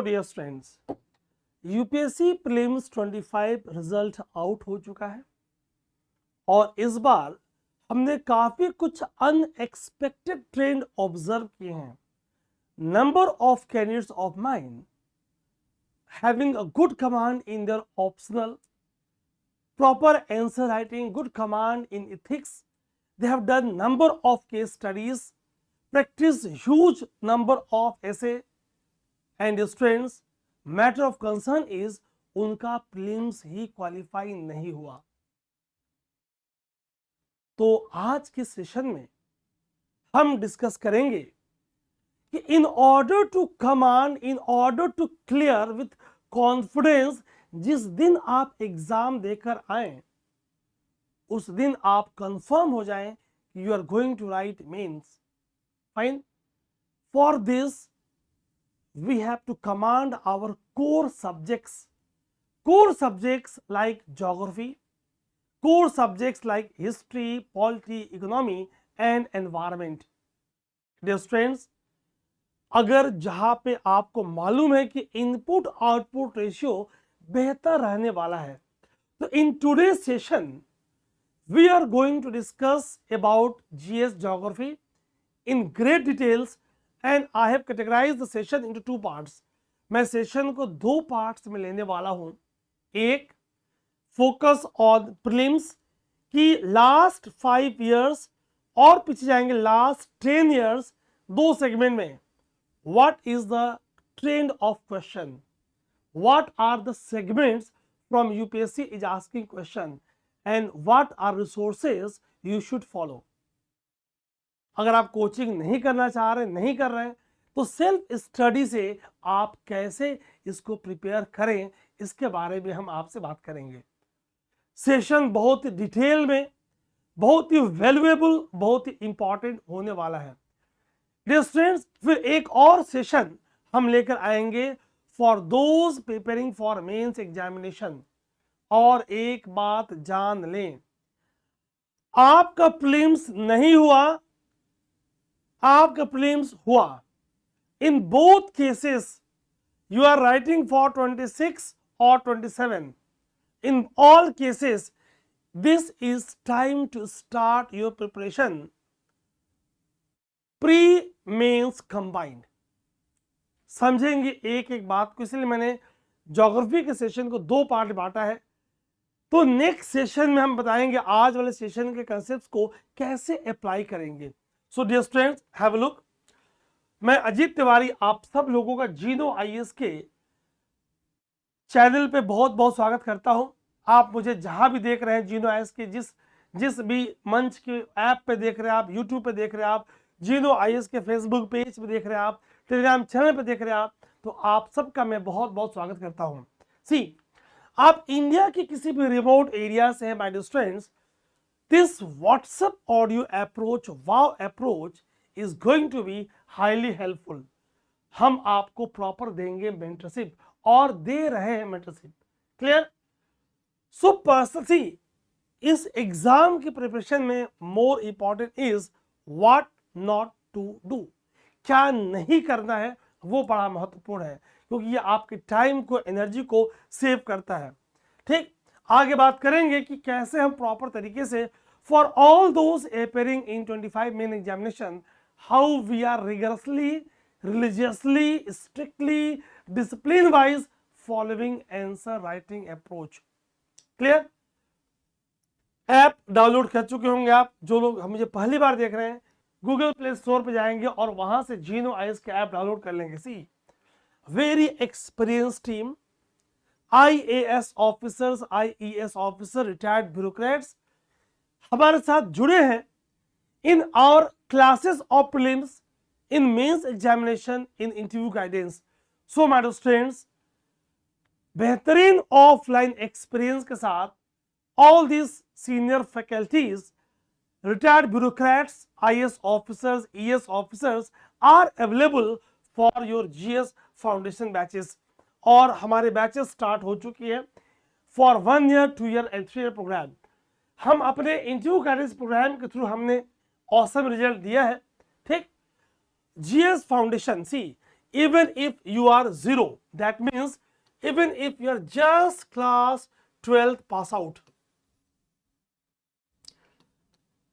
Dear students, UPSC prelims 25 result out हो चुका है और इस बार हमने काफी कुछ अनएक्सपेक्टेड ट्रेंड ऑब्जर्व किए हैं. Number of candidates of mine having a good command in their optional, proper answer writing, good command in ethics. They have done number of case studies, practiced huge number of essay, and students, matter of concern is उनका prelims ही qualify नहीं हुआ. तो आज के session में हम discuss करेंगे कि in order to command, in order to clear with confidence, जिस दिन आप एग्जाम देकर आए उस दिन आप कंफर्म हो जाएं कि you are going to write mains. Fine. For this we have to command our core subjects like geography, core subjects like history, polity, economy and environment. Dear students, अगर जहां पे आपको मालूम है कि इनपुट आउटपुट रेशियो बेहतर रहने वाला है, तो in today's session we are going to discuss about GS geography in great details and I have categorized the session into two parts. मैं सेशन को दो पार्ट्स में लेने वाला हूं. एक फोकस ऑन प्रीलिम्स की लास्ट 5 इयर्स और पीछे जाएंगे लास्ट 10 इयर्स, दो सेगमेंट में. What is the trend of question, what are the segments from UPSC is asking question and what are resources you should follow. अगर आप कोचिंग नहीं करना चाह रहे, नहीं कर रहे हैं, तो सेल्फ स्टडी से आप कैसे इसको प्रिपेयर करें, इसके बारे में हम आपसे बात करेंगे. सेशन बहुत ही डिटेल में, बहुत ही वैल्यूएबल, बहुत ही इंपॉर्टेंट होने वाला है. डियर स्टूडेंट्स, फिर एक और सेशन हम लेकर आएंगे for those preparing for mains examination. और एक बात जान लें, आपका प्रीलिम्स नहीं हुआ, आपका प्रीलिम्स हुआ, in both cases you are writing for 26 और 27. In all cases this is time to start your preparation pre mains combined. समझेंगे एक एक बात को, इसलिए मैंने ज्योग्राफी के सेशन को दो पार्ट बांटा है. तो नेक्स्ट सेशन में हम बताएंगे आज वाले सेशन के कंसेप्ट्स को कैसे अप्लाई करेंगे. So dear students, have a look. मैं अजीत तिवारी आप सब लोगों का जीनो आईएएस के चैनल पे बहुत बहुत स्वागत करता हूं. आप मुझे जहां भी देख रहे हैं, जीनो आईएएस के जिस भी मंच के ऐप पे देख रहे हैं आप, यूट्यूब पे देख रहे हैं आप, जीनो आईएएस के फेसबुक पेज पे देख रहे हैं आप, टेलीग्राम चैनल पे देख रहे हैं आप, तो आप सबका मैं बहुत बहुत स्वागत करता हूँ. सी, आप इंडिया के किसी भी रिमोट एरिया से हैं my dear students, this WhatsApp audio approach, wow approach is going to be highly helpful. हम आपको प्रॉपर देंगे मेंटरशिप और दे रहे हैं मेंटरशिप. क्लियर? सो पर्सनली इस एग्जाम की प्रिपरेशन में more important is what not to do. क्या नहीं करना है वो बड़ा महत्वपूर्ण है, क्योंकि ये आपके टाइम को, एनर्जी को सेव करता है. ठीक, आगे बात करेंगे कि कैसे हम प्रॉपर तरीके से for all those appearing in 25 main examination, how we are rigorously, religiously, strictly, discipline wise following answer writing approach. Clear? App download कर चुके होंगे आप. जो लोग मुझे पहली बार देख रहे हैं, गूगल प्ले स्टोर पे जाएंगे और वहां से जीनो आईएएस के ऐप डाउनलोड कर लेंगे. See, very experience team, IAS officers, IES officer, retired bureaucrats हमारे साथ जुड़े हैं in our classes of prelims, in mains examination, in interview guidance. So my dear students, बेहतरीन ऑफलाइन एक्सपीरियंस के साथ all this senior faculties, retired bureaucrats, IAS officers, ES officers are available for your GS foundation batches. और हमारे batches start हो चुकी है for 1 year, 2 year and 3 year program. हम अपने इंटरव्यू गाइडेंस प्रोग्राम के थ्रू हमने ऑसम रिजल्ट दिया है. ठीक, GS foundation, see even if you are zero, that means even if you are just class 12th pass out,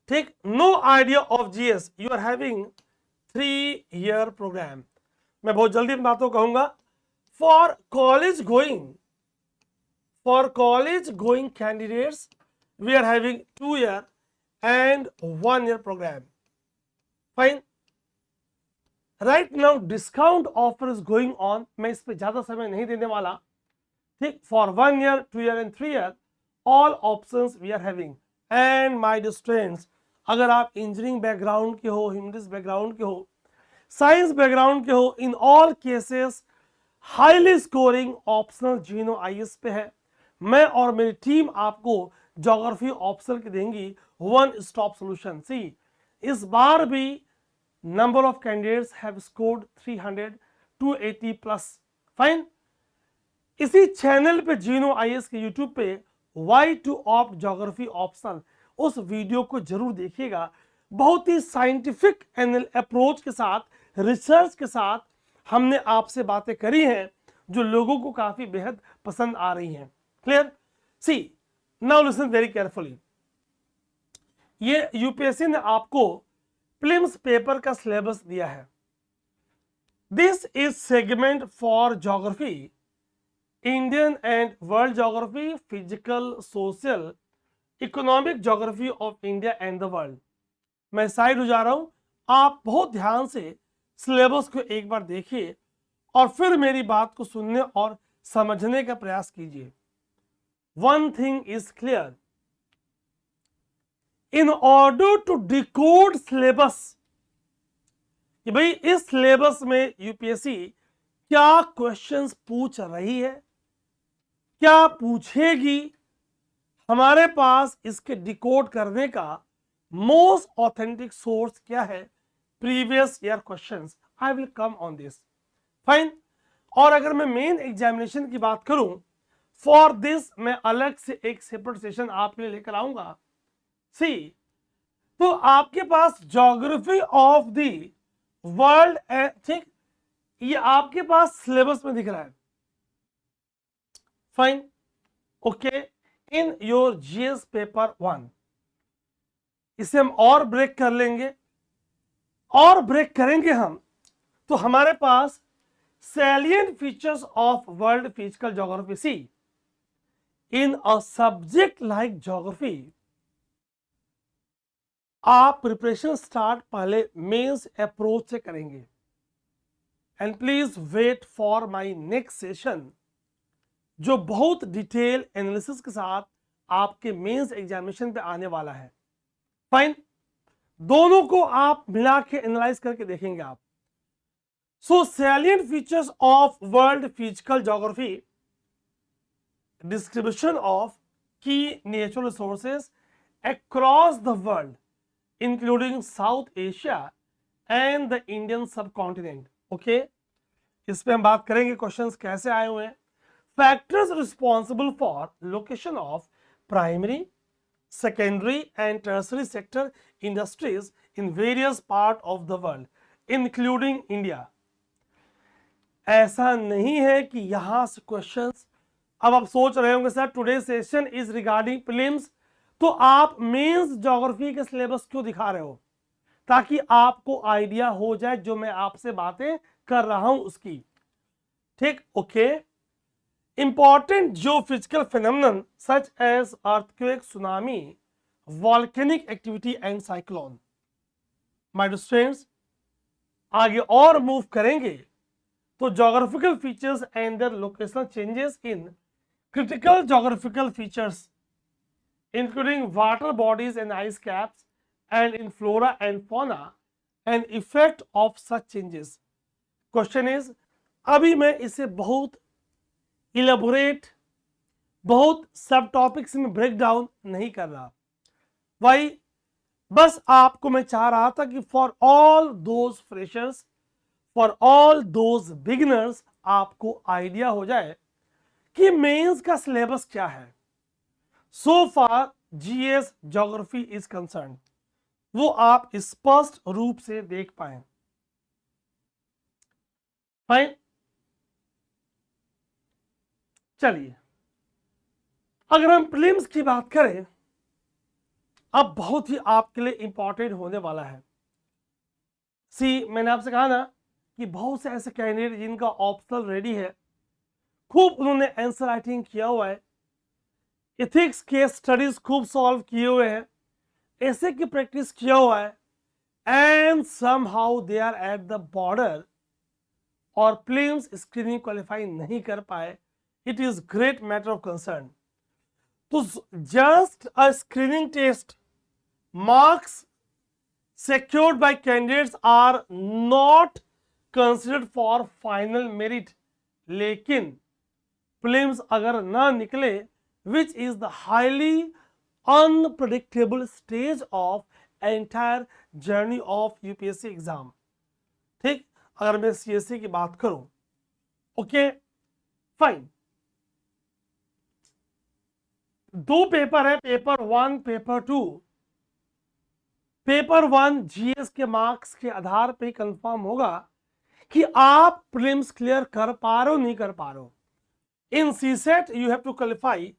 take no idea of GS, you are having 3-year program. मैं बहुत जल्दी बातों कहूंगा. For college going candidates, we are having 2-year and 1-year program. Fine. Right now discount offer is going on. मैं इस पे ज्यादा समय नहीं देने वाला. ठीक. For 1 year, 2 year and 3 year, all options we are having. And my dear students, अगर आप इंजीनियरिंग बैकग्राउंड के हो, ह्यूमनिटीज बैकग्राउंड के हो, साइंस बैकग्राउंड के हो, in all cases highly scoring optional Gino IAS पे है. मैं और मेरी टीम आपको ज्योग्राफी ऑप्शनल की देंगी वन स्टॉप सॉल्यूशन. सी, इस बार भी number of candidates have scored 300 280 plus. फाइन. इसी चैनल पे जीनो आईएएस के यूट्यूब पे why to opt geography optional, उस वीडियो को जरूर देखिएगा. बहुत ही साइंटिफिक अप्रोच के साथ, रिसर्च के साथ हमने आपसे बातें करी हैं जो लोगों को काफी बेहद पसंद आ रही हैं. क्लियर? सी, नाउ लिसन वेरी केयरफुली. ये यूपीएससी ने आपको प्रीलिम्स पेपर का सिलेबस दिया है. This is segment for geography, Indian and world geography, physical, social, economic geography of India and the world. मैं साइड हो जा रहा हूं. आप बहुत ध्यान से सिलेबस को एक बार देखिए और फिर मेरी बात को सुनने और समझने का प्रयास कीजिए. One thing is clear, in order to decode syllabus, कि भाई इस सिलेबस में यूपीएससी क्या क्वेश्चंस पूछ रही है, क्या पूछेगी, हमारे पास इसके डिकोड करने का मोस्ट ऑथेंटिक सोर्स क्या है, previous year questions. I will come on this. Fine. और अगर मैं मेन एग्जामिनेशन की बात करूं, फॉर दिस मैं अलग से एक सेपरेट सेशन आपके लिए लेकर आऊंगा. सी, तो आपके पास ज्योग्राफी ऑफ द वर्ल्ड, ठीक, ये आपके पास सिलेबस में दिख रहा है. Fine. Okay. In your GS paper 1, इसे हम और ब्रेक कर लेंगे. और ब्रेक करेंगे हम तो हमारे पास salient features of world physical geography. See, in a subject like geography आप प्रिपरेशन स्टार्ट पहले मेंस अप्रोच से करेंगे. And please wait for my next session, जो बहुत डिटेल एनालिसिस के साथ आपके मेंस एग्जामिनेशन पे आने वाला है. फाइन. दोनों को आप मिला के एनालाइज करके देखेंगे आप. So salient features of world physical geography, distribution of की natural resources across the world including South Asia and the Indian subcontinent. Okay, इस पे हम बात करेंगे क्वेश्चंस कैसे आए हुए हैं. Factors responsible for location of primary, secondary and tertiary sector industries in various part of the world including India. ऐसा नहीं है कि यहां से क्वेश्चंस, अब आप सोच रहे होंगे sir today session is regarding prelims, तो आप मेंस ज्योग्राफी के सिलेबस क्यों दिखा रहे हो, ताकि आपको आइडिया हो जाए जो मैं आपसे बातें कर रहा हूं उसकी. ठीक. Okay. Important geophysical phenomenon such as earthquake, tsunami, volcanic activity and cyclone. My dear students, आगे और मूव करेंगे तो geographical features and their locational changes in critical geographical features including water bodies and ice caps, and in flora and fauna, and effect of such changes. Question is, अभी मैं इसे बहुत elaborate, बहुत सब टॉपिक्स में break down नहीं कर रहा. भाई बस आपको मैं चाह रहा था कि for all those freshers, for all those beginners, आपको आइडिया हो जाए कि मेंस का सिलेबस क्या है. So far GS geography is concern, वो आप स्पष्ट रूप से देख पाए. फाइन। चलिए अगर हम प्रीलिम्स की बात करें, अब बहुत ही आपके लिए इंपॉर्टेंट होने वाला है। मैंने आपसे कहा ना कि बहुत से ऐसे कैंडिडेट जिनका ऑप्शनल रेडी है, खूब उन्होंने आंसर राइटिंग किया हुआ है, इथिक्स के स्टडीज खूब सॉल्व किए हुए हैं, ऐसे की प्रैक्टिस किया हुआ है, and somehow they are at the border और प्रीलिम्स स्क्रीनिंग क्वालिफाई नहीं कर पाए। It is great matter of concern. तो just a screening test marks secured by candidates are not considered for final merit, लेकिन prelims अगर ना निकले, which is the highly unpredictable stage of entire journey of UPSC exam. ठीक, अगर मैं CSC की बात करूं, ओके फाइन, दो पेपर है, पेपर 1 पेपर 2। पेपर 1 जीएस के मार्क्स के आधार पे कंफर्म होगा कि आप प्रीलिम्स क्लियर कर पा रहे हो नहीं कर पा रहे हो। In CSAT you have to qualify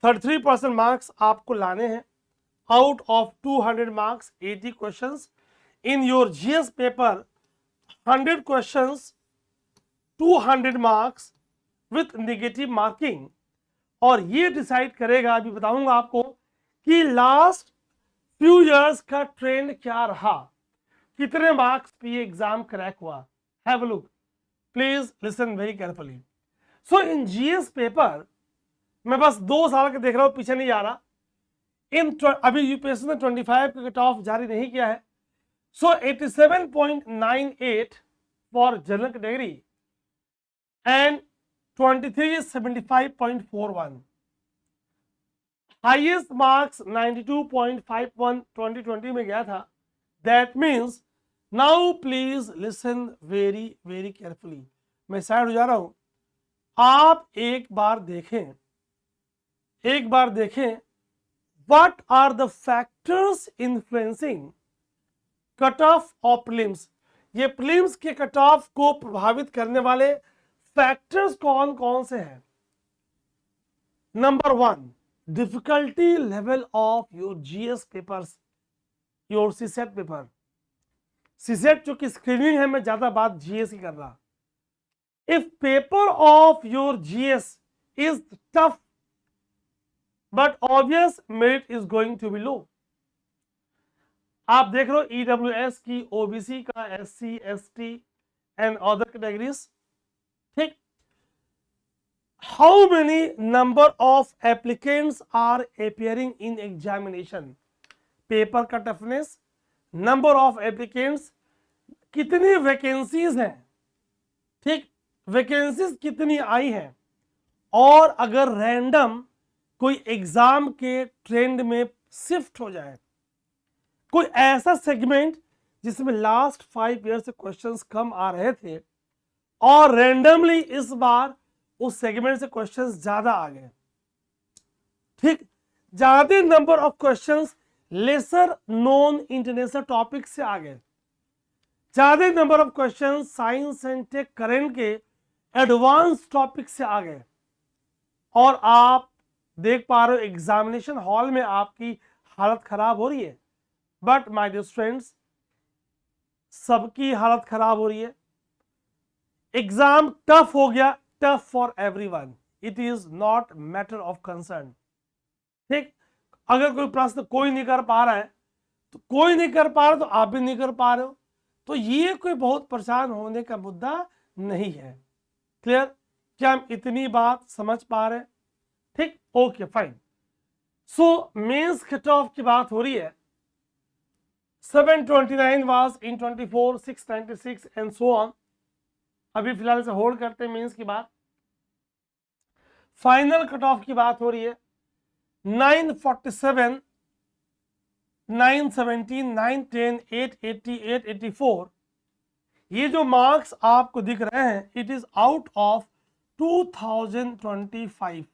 33% marks आपको लाने हैं out of 200 marks, 80 questions. In your GS paper 100 questions, 200 marks with negative marking. और ये डिसाइड करेगा, अभी बताऊंगा आपको, कि लास्ट फ्यू इयर्स का ट्रेंड क्या रहा, कितने मार्क्स पे ये एग्जाम क्रैक हुआ। Have a look, please listen very carefully. So in GS paper मैं बस 2 साल के देख रहा हूं, पीछे नहीं जा रहा। अभी यूपीएससी ने 25 का कट ऑफ जारी नहीं किया है। So 87.98 for general category and 23 75.41। Highest marks 92.51 2020 में गया था। That means now please listen very very carefully. मैं साइड हो जा रहा हूं, आप एक बार देखें what are the factors influencing cut off of prelims. ये प्रीलिम्स के कट ऑफ को प्रभावित करने वाले फैक्टर्स कौन कौन से हैं। Number 1, difficulty level of your GS papers, your CSAT paper. CSAT जो कि स्क्रीनिंग है, मैं ज्यादा बात जीएस की कर रहा। If paper of your GS is tough but obvious merit is going to be low. आप देख रहे हो ईडब्ल्यूएस की, ओबीसी का, SC ST and other categories. ठीक, how many number of applicants are appearing in examination, paper का toughness, number of applicants, कितनी vacancies हैं। ठीक, वैकेंसीज कितनी आई हैं। और अगर रैंडम कोई एग्जाम के ट्रेंड में शिफ्ट हो जाए, कोई ऐसा सेगमेंट जिसमें लास्ट 5 ईयर से क्वेश्चंस कम आ रहे थे और रैंडमली इस बार उस सेगमेंट से क्वेश्चंस ज्यादा आ गए। ठीक, ज्यादा number of questions lesser non international topic से आ गए, ज्यादा number of questions science and tech current के एडवांस टॉपिक से आ गए। और आप देख पा रहे हो एग्जामिनेशन हॉल में आपकी हालत खराब हो रही है। बट माय डियर स्टूडेंट्स, सबकी हालत खराब हो रही है। एग्जाम टफ हो गया, tough for everyone, it is not matter of concern. ठीक, अगर कोई प्रश्न कोई नहीं कर पा रहा है तो कोई नहीं कर पा रहा, तो आप भी नहीं कर पा रहे हो, तो ये कोई बहुत परेशान होने का मुद्दा नहीं है। क्लियर, क्या हम इतनी बात समझ पा रहे हैं। ठीक, ओके फाइन। सो मेंस कट ऑफ की बात हो रही है। 729 was in 24, 696 and so on. अभी फिलहाल से होल्ड करते हैं मेंस की बात। फाइनल कट ऑफ की बात हो रही है 947, 917, 910, 880, 884। ये जो मार्क्स आपको दिख रहे हैं, it is out of 2025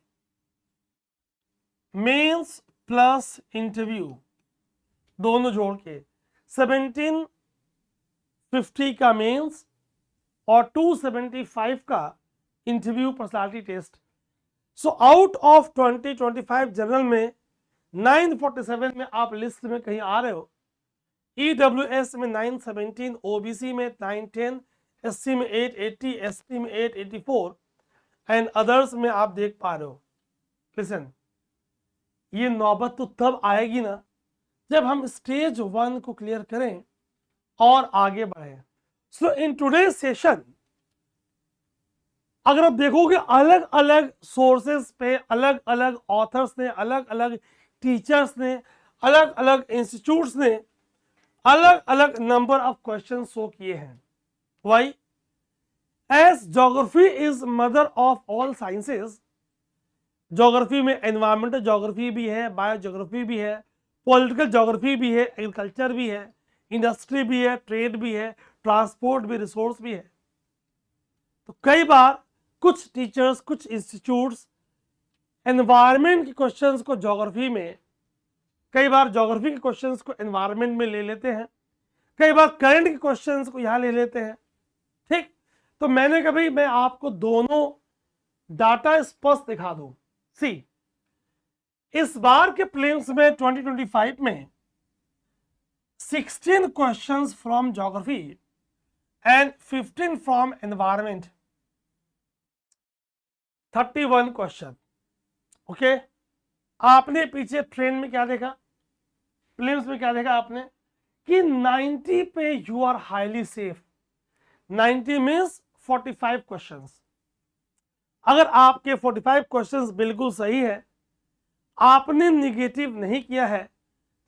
mains plus interview दोनों जोड़ के 1750 का मेंस और 275 का interview personality test. So out of 2025 general में 947 में आप लिस्ट में कहीं आ रहे हो। EWS में 917, OBC में 910, SC में 880, ST में 884 एंड अदर्स में आप देख पा रहे हो। लिसन, ये नौबत तो तब आएगी ना जब हम स्टेज 1 को क्लियर करें और आगे बढ़े। सो इन टुडे सेशन अगर आप देखोगे अलग अलग सोर्सेस पे अलग अलग ऑथर्स ने, अलग अलग टीचर्स ने, अलग अलग इंस्टीट्यूट्स ने अलग अलग नंबर ऑफ क्वेश्चन शो किए हैं। Why? As geography is mother of all sciences. Geography में एनवायरमेंटल ज्योग्राफी भी है, बायो ज्योग्राफी भी है, पॉलिटिकल ज्योग्राफी भी है, एग्रीकल्चर भी है, इंडस्ट्री भी है, ट्रेड भी है, ट्रांसपोर्ट भी, रिसोर्स भी है। तो कई बार कुछ टीचर्स, कुछ इंस्टीट्यूट्स एनवायरमेंट के क्वेश्चंस को ज्योग्राफी में, कई बार ज्योग्राफी के क्वेश्चंस को एनवायरमेंट में ले लेते हैं, कई बार करंट के क्वेश्चंस को यहां ले लेते हैं। ठीक, तो मैंने कहा भाई मैं आपको दोनों डाटा स्पष्ट दिखा दूं। सी, इस बार के प्रीलिम्स में 2025 में 16 questions from geography and 15 from environment, 31 question. Okay, आपने पीछे ट्रेंड में क्या देखा, प्रीलिम्स में क्या देखा आपने कि 90 पे you are highly safe. 90 means 45 questions. अगर आपके 45 क्वेश्चंस बिल्कुल सही है, आपने निगेटिव नहीं किया है,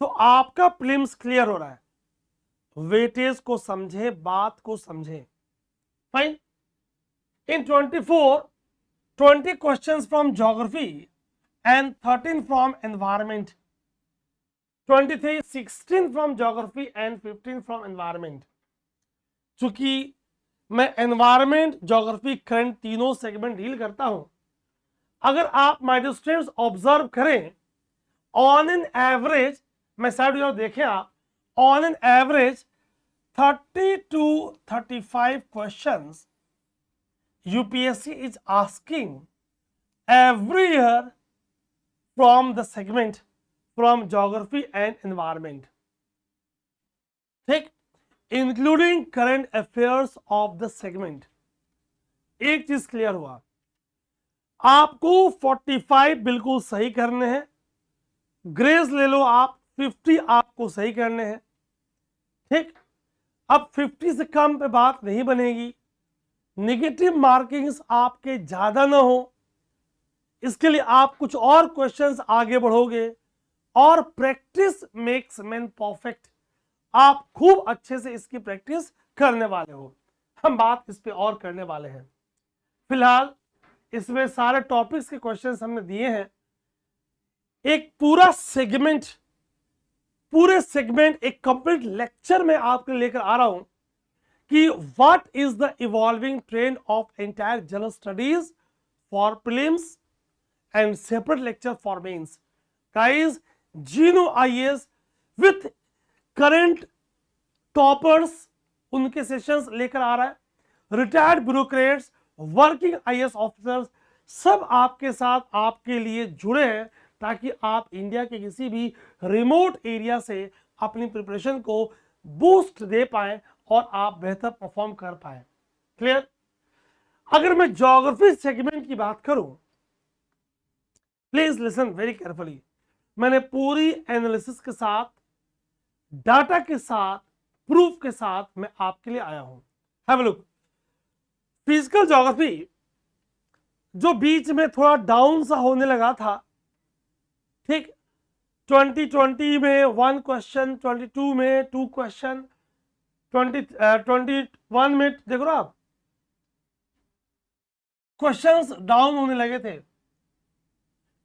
तो आपका प्रीलिम्स क्लियर हो रहा है। वेटेज को समझे, बात को समझे। Fine. In 20 questions from geography and 13 from environment, 23 16 from geography and 15 from environment। चूंकि मैं एनवायरमेंट, ज्योग्राफी, करंट तीनों सेगमेंट डील करता हूं, अगर आप माय डियर स्टूडेंट्स ऑब्जर्व करें, ऑन एन एवरेज, मैं साइड देखें आप, on an average 30 to 35 questions UPSC is asking every year from the segment from geography and environment, ठीक, including current affairs of the segment. एक चीज clear हुआ, आपको 45 बिल्कुल सही करने हैं, ग्रेस ले लो आप, 50 आपको सही करने हैं। ठीक, अब 50 से कम पे बात नहीं बनेगी, नेगेटिव मार्किंग्स आपके ज्यादा ना हो, इसके लिए आप कुछ और क्वेश्चंस आगे बढ़ोगे, और प्रैक्टिस मेक्स मैन परफेक्ट। आप खूब अच्छे से इसकी प्रैक्टिस करने वाले हो। हम बात इस पे और करने वाले हैं। फिलहाल इसमें सारे टॉपिक्स के क्वेश्चंस हमने दिए हैं। एक पूरा सेगमेंट, पूरे सेगमेंट एक कंप्लीट लेक्चर में आपके लिए लेकर आ रहा हूं कि what is the evolving trend of entire general studies for prelims and separate lecture for mains. Guys, Gino IAS with current toppers, उनके सेशंस लेकर आ रहा है। Retired bureaucrats, working IAS officers, सब आपके साथ आपके लिए जुड़े हैं, ताकि आप इंडिया के किसी भी रिमोट एरिया से अपनी प्रिपरेशन को बूस्ट दे पाए और आप बेहतर परफॉर्म कर पाए। क्लियर? अगर मैं ज्योग्राफी सेगमेंट की बात करूं, प्लीज लिसन वेरी केयरफुली। मैंने पूरी एनालिसिस के साथ, डाटा के साथ, प्रूफ के साथ मैं आपके लिए आया हूं। Have a look. Physical geography जो बीच में थोड़ा डाउन सा होने लगा था, ठीक, 2020 में 1 क्वेश्चन, 22 में 2 क्वेश्चन, 21 में देखो ना आप, क्वेश्चंस डाउन होने लगे थे।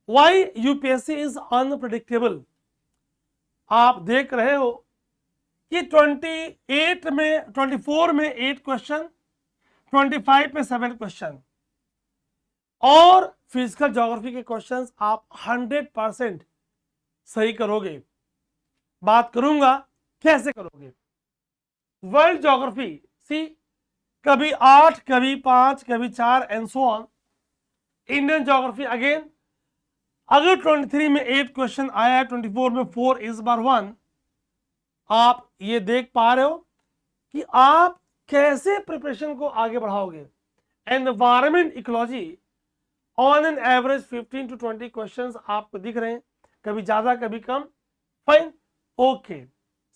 वाई? UPSC is unpredictable. आप देख रहे हो कि 24 में 8 क्वेश्चन, 25 में 7 क्वेश्चन, और फिजिकल ज्योग्राफी के क्वेश्चंस आप 100% सही करोगे। बात करूंगा कैसे करोगे। वर्ल्ड ज्योग्राफी, सी कभी 8, कभी 5, कभी 4 and so on. Indian geography again, अगर 23 में 8 क्वेश्चन आया है, 24 में 4 इस बार 1, आप ये देख पा रहे हो कि आप कैसे प्रिपरेशन को आगे बढ़ाओगे। Environment ecology on an average 15 to 20 questions आपको दिख रहे हैं, कभी ज्यादा कभी कम, फाइन, ओके।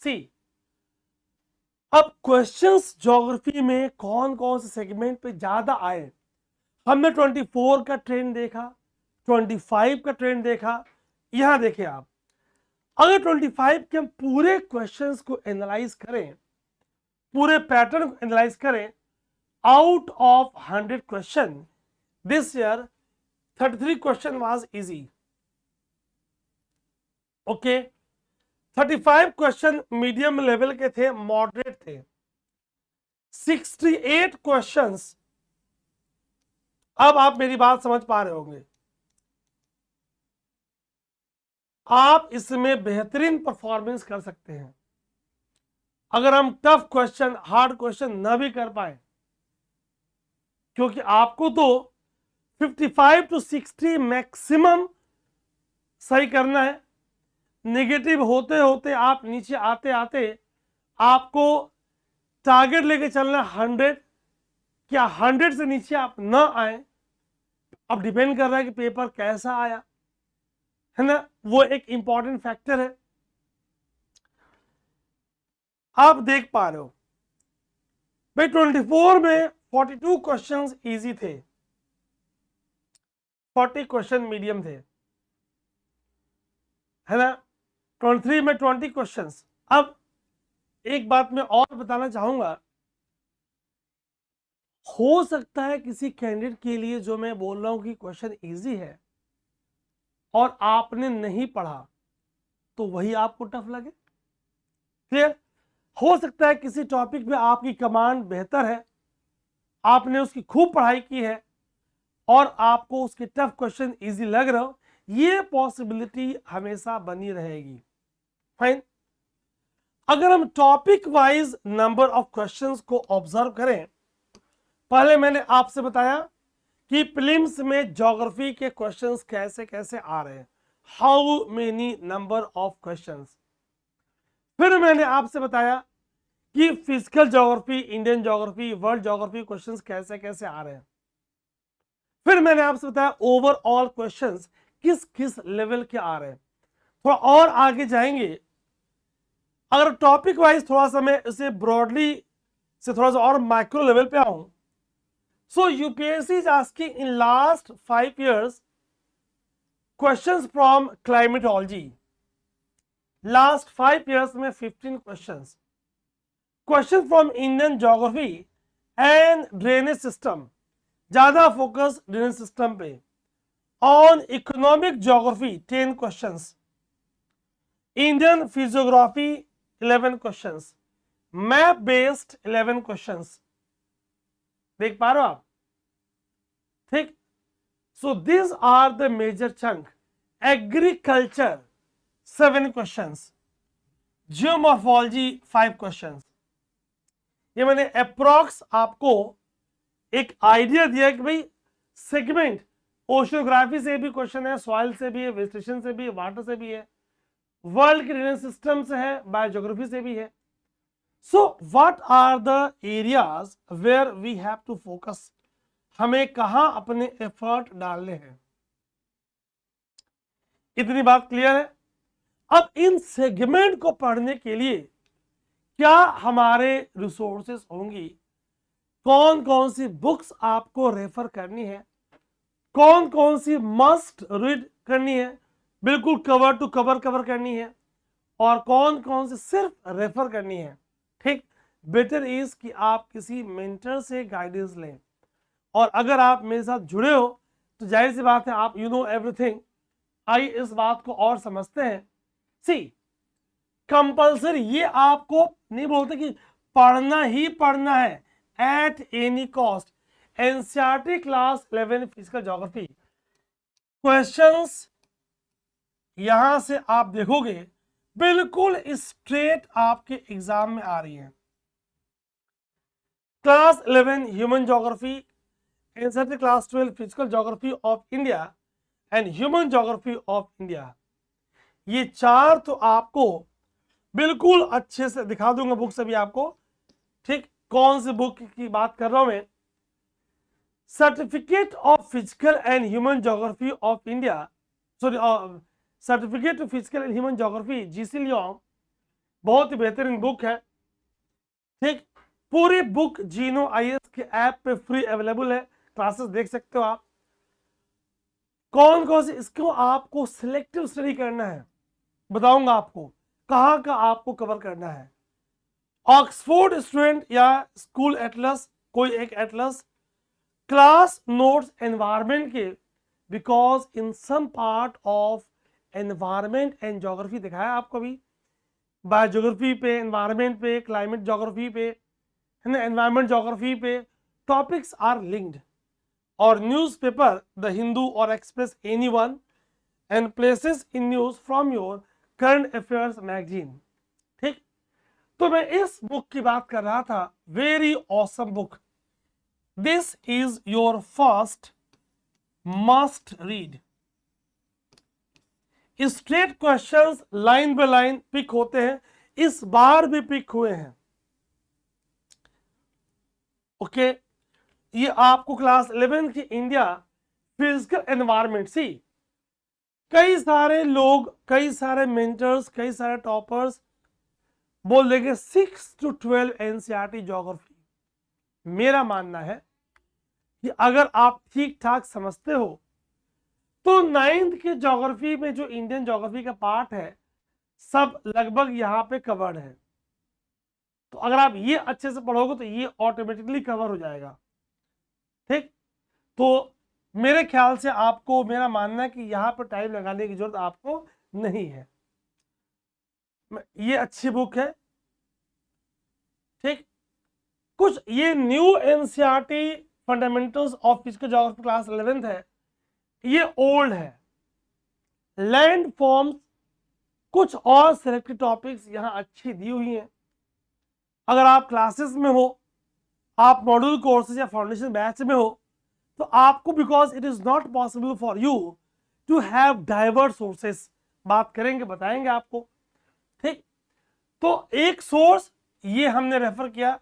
सी, अब क्वेश्चंस ज्योग्राफी में कौन कौन से सेगमेंट पे ज्यादा आए, हमने 24 का ट्रेंड देखा, 25 का ट्रेंड देखा। यहां देखिए आप, अगर 25 के हम पूरे क्वेश्चंस को एनालाइज करें, पूरे पैटर्न को एनालाइज करें, out of 100 question this year 33 question was easy, okay. 35 question medium level के थे, मॉडरेट थे। 68 क्वेश्चंस, अब आप मेरी बात समझ पा रहे होंगे, आप इसमें बेहतरीन परफॉर्मेंस कर सकते हैं अगर हम टफ क्वेश्चन, हार्ड क्वेश्चन न भी कर पाए, क्योंकि आपको तो 55 to 60 मैक्सिमम सही करना है। नेगेटिव होते होते आप नीचे आते आते आपको टारगेट लेके चलना 100, क्या 100 से नीचे आप न आए, अब डिपेंड कर रहा है कि पेपर कैसा आया, है ना, वो एक इंपॉर्टेंट फैक्टर है। आप देख पा रहे हो भाई 24 में 42 क्वेश्चंस इजी थे, 40 क्वेश्चन मीडियम थे, है ना। 23 में 20 क्वेश्चंस। अब एक बात मैं और बताना चाहूंगा, हो सकता है किसी कैंडिडेट के लिए जो मैं बोल रहा हूं कि क्वेश्चन इजी है और आपने नहीं पढ़ा तो वही आपको टफ लगे, क्लियर। हो सकता है किसी टॉपिक में आपकी कमांड बेहतर है, आपने उसकी खूब पढ़ाई की है और आपको उसके टफ क्वेश्चन इजी लग रहा हो, ये पॉसिबिलिटी हमेशा बनी रहेगी, फाइन। अगर हम topic wise number of questions को ऑब्जर्व करें, पहले मैंने आपसे बताया कि प्रीलिम्स में ज्योग्राफी के क्वेश्चंस कैसे कैसे आ रहे हैं, how many number of questions. फिर मैंने आपसे बताया कि physical geography, Indian geography, world geography questions कैसे कैसे आ रहे हैं। फिर मैंने आपसे बताया ओवरऑल क्वेश्चंस किस किस लेवल के आ रहे हैं। थोड़ा और आगे जाएंगे, अगर टॉपिक वाइज थोड़ा सा मैं इसे ब्रॉडली से थोड़ा सा और माइक्रो लेवल पे आऊं, so UPSC is asking in last 5 years questions from climatology. Last 5 years में 15 questions, question from Indian geography and drainage system, ज्यादा फोकस ड्रेनेज सिस्टम पे। On economic geography 10 questions, Indian physiography 11 questions, map based 11 questions. देख पा रहे हो आप, ठीक। So this are the major chunk. Agriculture 7 questions, geomorphology 5 questions. ये मैंने अप्रॉक्स आपको एक आइडिया दिया कि भाई सेगमेंट ओशियोग्राफी से भी क्वेश्चन है, सॉइल से भी है, वेजिटेशन से भी है, वाटर से भी है, वर्ल्ड के ड्रेनेज सिस्टम से है, बायोजियोग्राफी से भी है। So what are the areas where we have to focus, हमें कहां अपने एफर्ट डालने हैं, इतनी बात क्लियर है। अब इन सेगमेंट को पढ़ने के लिए क्या हमारे रिसोर्सेस होंगी, कौन कौन सी बुक्स आपको रेफर करनी है, कौन कौन सी मस्ट रीड करनी है, बिल्कुल कवर टू कवर करनी है, और कौन कौन सी सिर्फ रेफर करनी है, ठीक। बेटर इज कि आप किसी मेंटर से गाइडेंस लें, और अगर आप मेरे साथ जुड़े हो तो जाहिर सी बात है आप यू नो एवरीथिंग। आइए इस बात को और समझते हैं। सी, कंपल्सरी ये आपको नहीं बोलते कि पढ़ना ही पढ़ना है at any cost. NCERT class 11 physical geography questions यहां से आप देखोगे बिल्कुल स्ट्रेट आपके एग्जाम में आ रही है। Class 11 human geography, NCERT class 12 physical geography of India and human geography of India. ये चार तो आपको बिल्कुल अच्छे से दिखा दूंगा बुक्स अभी आपको, ठीक। कौन सी बुक की बात कर रहा हूं मैं? Certificate of physical and human geography of India, sorry, certificate of physical and human geography, GC Leong, बहुत ही बेहतरीन बुक है, ठीक। पूरी बुक जीनो आईएएस के ऐप पे फ्री अवेलेबल है, क्लासेस देख सकते हो आप। कौन कौन से इसको आपको सिलेक्टिव स्टडी करना है, बताऊंगा आपको कहाँ का आपको कवर करना है। ऑक्सफोर्ड स्टूडेंट या स्कूल एटलस, कोई एक एटलस, क्लास नोट्स एनवायरमेंट के, because in some part of environment and geography दिखाया आपको अभी, बायोज्योग्राफी पे, एनवायरमेंट पे, क्लाइमेट ज्योग्राफी पे, है ना, एनवायरमेंट ज्योग्राफी पे टॉपिक्स आर लिंक्ड। और न्यूज़पेपर द हिंदू और express anyone and places in news from your current affairs magazine, ठीक। तो मैं इस बुक की बात कर रहा था, very awesome book. This is your first must read. Straight questions line by line pick होते हैं, इस बार भी पिक हुए हैं, ओके। ये आपको क्लास 11 की इंडिया फिजिकल एनवायरमेंट, सी कई सारे लोग, कई सारे मेंटर्स, कई सारे टॉपर्स बोल देंगे 6 to 12 एनसीईआरटी ज्योग्राफी। मेरा मानना है कि अगर आप ठीक ठाक समझते हो तो 9th के ज्योग्राफी में जो इंडियन ज्योग्राफी का पार्ट है सब लगभग यहाँ पे कवर्ड है। तो अगर आप ये अच्छे से पढ़ोगे तो ये ऑटोमेटिकली कवर हो जाएगा, ठीक। तो मेरे ख्याल से आपको, मेरा मानना है कि यहाँ पर टाइम लगाने की जरूरत आपको नहीं है। ये अच्छी बुक है, ठीक। कुछ ये new NCERT fundamentals of physical geography class 11th है, ये ओल्ड है। लैंड फॉर्म्स, कुछ और सिलेक्टेड टॉपिक्स यहाँ अच्छी दी हुई हैं। अगर आप क्लासेस में हो, आप मॉड्यूल कोर्सेज या फाउंडेशन बैच में हो, तो आपको, because it is not possible for you to have diverse sources, बात करेंगे, बताएंगे आपको, ठीक। तो एक सोर्स ये हमने रेफर किया,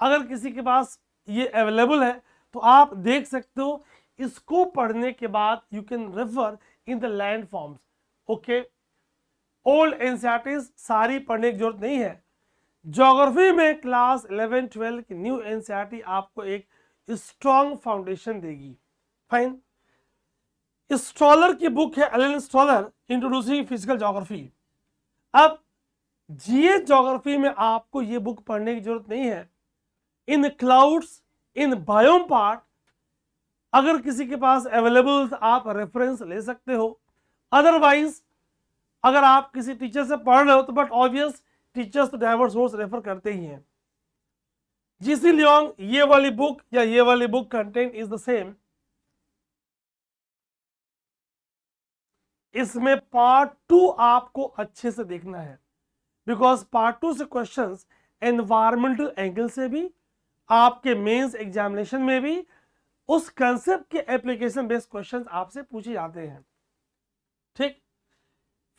अगर किसी के पास ये अवेलेबल है तो आप देख सकते हो। इसको पढ़ने के बाद you can refer in the land forms, okay. Old NCERTs सारी पढ़ने की जरूरत नहीं है। ज्योग्राफी में क्लास 11 12 की न्यू एनसीईआरटी आपको एक स्ट्रॉन्ग फाउंडेशन देगी, फाइन। स्ट्रॉलर की बुक है, Alan Strahler, introducing physical geography. अब जीएस ज्योग्राफी में आपको ये बुक पढ़ने की जरूरत नहीं है। In clouds, in biome part, अगर किसी के पास अवेलेबल तो आप रेफरेंस ले सकते हो। अदरवाइज अगर आप किसी टीचर से पढ़ रहे हो तो, बट ऑब्वियस टीचर्स तो डाइवर्स सोर्स रेफर करते ही हैं। जीसी लियोंग, ये वाली बुक या ये वाली book content is the same. इसमें पार्ट 2 आपको अच्छे से देखना है, बिकॉज पार्ट 2 से क्वेश्चंस एनवायरमेंटल एंगल से भी, आपके मेंस एग्जामिनेशन में भी उस कंसेप्ट के एप्लीकेशन बेस्ड क्वेश्चंस आपसे पूछे जाते हैं, ठीक।